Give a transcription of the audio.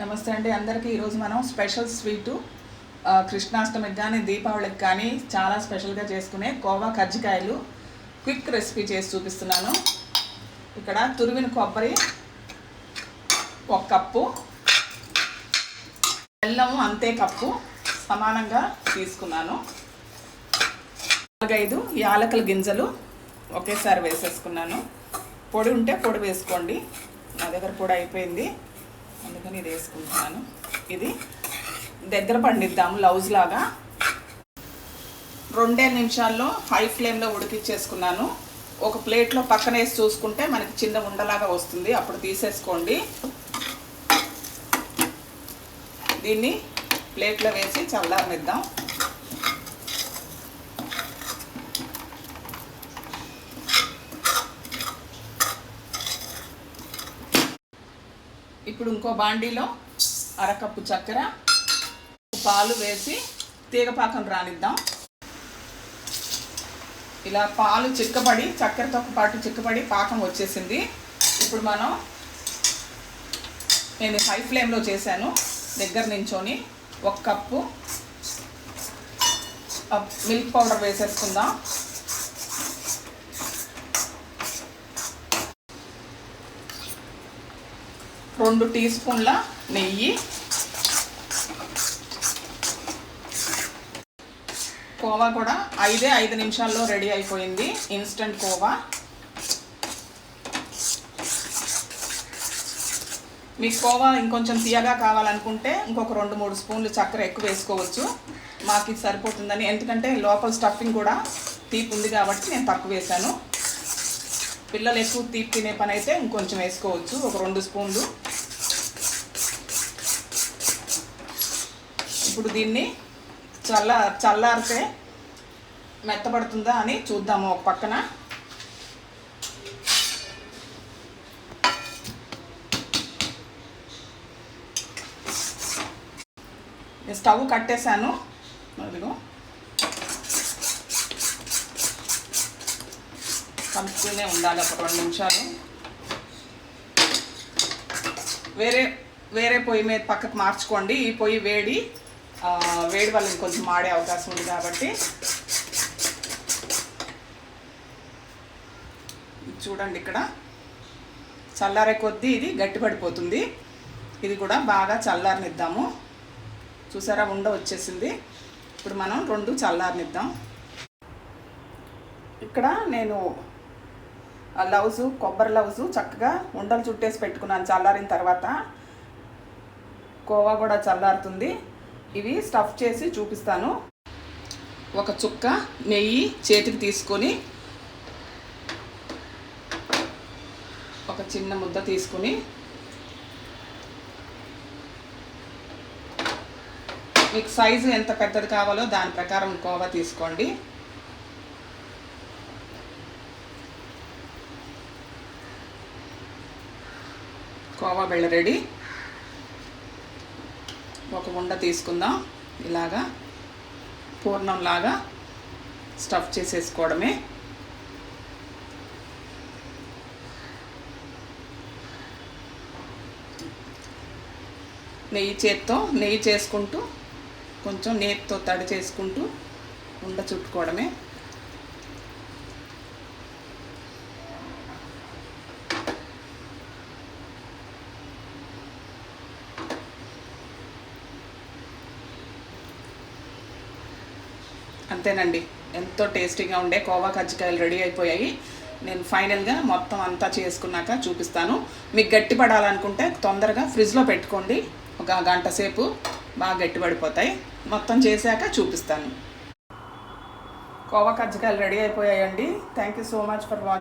నమస్తే అండి అందరికీ. ఈరోజు మనం స్పెషల్ స్వీటు కృష్ణాష్టమికి కానీ దీపావళికి కానీ చాలా స్పెషల్గా చేసుకునే కోవా కజ్జికాయలు క్విక్ రెసిపీ చేసి చూపిస్తున్నాను. ఇక్కడ తురిమిన కొబ్బరి 1 కప్పు, బెల్లము అంతే కప్పు సమానంగా తీసుకున్నాను. 4-5 యాలకుల గింజలు ఒకేసారి వేసేసుకున్నాను. పొడి ఉంటే పొడి వేసుకోండి, నా దగ్గర పొడి అయిపోయింది అందుకని ఇది వేసుకుంటున్నాను. ఇది దగ్గర పండిద్దాము లౌజ్ లాగా. 2 నిమిషాల్లో హై ఫ్లేమ్లో ఉడికిచ్చేసుకున్నాను. ఒక ప్లేట్లో పక్కన వేసి చూసుకుంటే మనకి చిన్న ఉండలాగా వస్తుంది, అప్పుడు తీసేసుకోండి. దీన్ని ప్లేట్లో వేసి చల్లారనిద్దాం. ఇప్పుడు ఇంకో బాండీలో 1/2 కప్పు చక్కెర, పాలు వేసి తీగపాకం రానిద్దాం. ఇలా పాలు చిక్కబడి చక్కెరతో పాటు చిక్కబడి పాకం వచ్చేసింది. ఇప్పుడు నేను హై ఫ్లేమ్లో చేశాను, దగ్గర నించొని 1 కప్పు మిల్క్ పౌడర్ వేసేసుకుందాం. రెండు టీ స్పూన్ల నెయ్యి, కోవా కూడా 5 నిమిషాల్లో రెడీ అయిపోయింది. ఇన్స్టెంట్ కోవా. మీకు కోవా ఇంకొంచెం తీయగా కావాలనుకుంటే ఇంకొక 2-3 స్పూన్లు చక్కెర ఎక్కువ వేసుకోవచ్చు. మాకు ఇది సరిపోతుందని, ఎందుకంటే లోపల స్టఫింగ్ కూడా తీపి ఉంది కాబట్టి నేను తక్కువ వేసాను. పిల్లలు ఎక్కువ తీపి తినే పని అయితే ఇంకొంచెం వేసుకోవచ్చు, ఒక 2 స్పూన్లు. ఇప్పుడు దీన్ని చల్లారితే మెత్తబడుతుందా అని చూద్దాము. ఒక పక్కన స్టవ్ కట్టేశాను. అదిగో కలుపుతూనే ఉండాలి ఒక 2 నిమిషాలు. వేరే పొయ్యి మీద పక్కకు మార్చుకోండి. ఈ పొయ్యి వేడి వల్ల ఇంకొంచెం మాడే అవకాశం ఉంది కాబట్టి. చూడండి, ఇక్కడ చల్లారే కొద్దీ ఇది గట్టిపడిపోతుంది. ఇది కూడా బాగా చల్లారనిద్దాము. చూసారా, ఉండ వచ్చేసింది. ఇప్పుడు మనం 2 చల్లారనిద్దాం. ఇక్కడ నేను కొబ్బరి లౌజు చక్కగా ఉండలు చుట్టేసి పెట్టుకున్నాను. చల్లారిన తర్వాత కోవా కూడా చల్లారుతుంది. ఇవి స్టఫ్ చేసి చూపిస్తాను. ఒక చుక్క నెయ్యి చేతికి తీసుకొని ఒక చిన్న ముద్ద తీసుకుని మీకు సైజు ఎంత పెద్దది కావాలో దాని ప్రకారం కోవా తీసుకోండి. కోవా బెళ్ళ రెడీ. ఒక ఉండ తీసుకుందాం. ఇలాగా పూర్ణంలాగా స్టఫ్ చేసేసుకోవడమే. నెయ్యి చేసుకుంటూ కొంచెం నేతితో తడి చేసుకుంటూ ఉండ చుట్టుకోవడమే. అంతేనండి, ఎంతో టేస్టీగా ఉండే కోవా కజ్జికాయలు రెడీ అయిపోయాయి. నేను ఫైనల్గా మొత్తం అంతా చేసుకున్నాక చూపిస్తాను. మీకు గట్టిపడాలనుకుంటే తొందరగా ఫ్రిడ్జ్లో పెట్టుకోండి, ఒక 1 గంట సేపు బాగా గట్టిపడిపోతాయి. మొత్తం చేశాక చూపిస్తాను. కోవా కజ్జికాయలు రెడీ అయిపోయాయండి. Thank you so much for watching.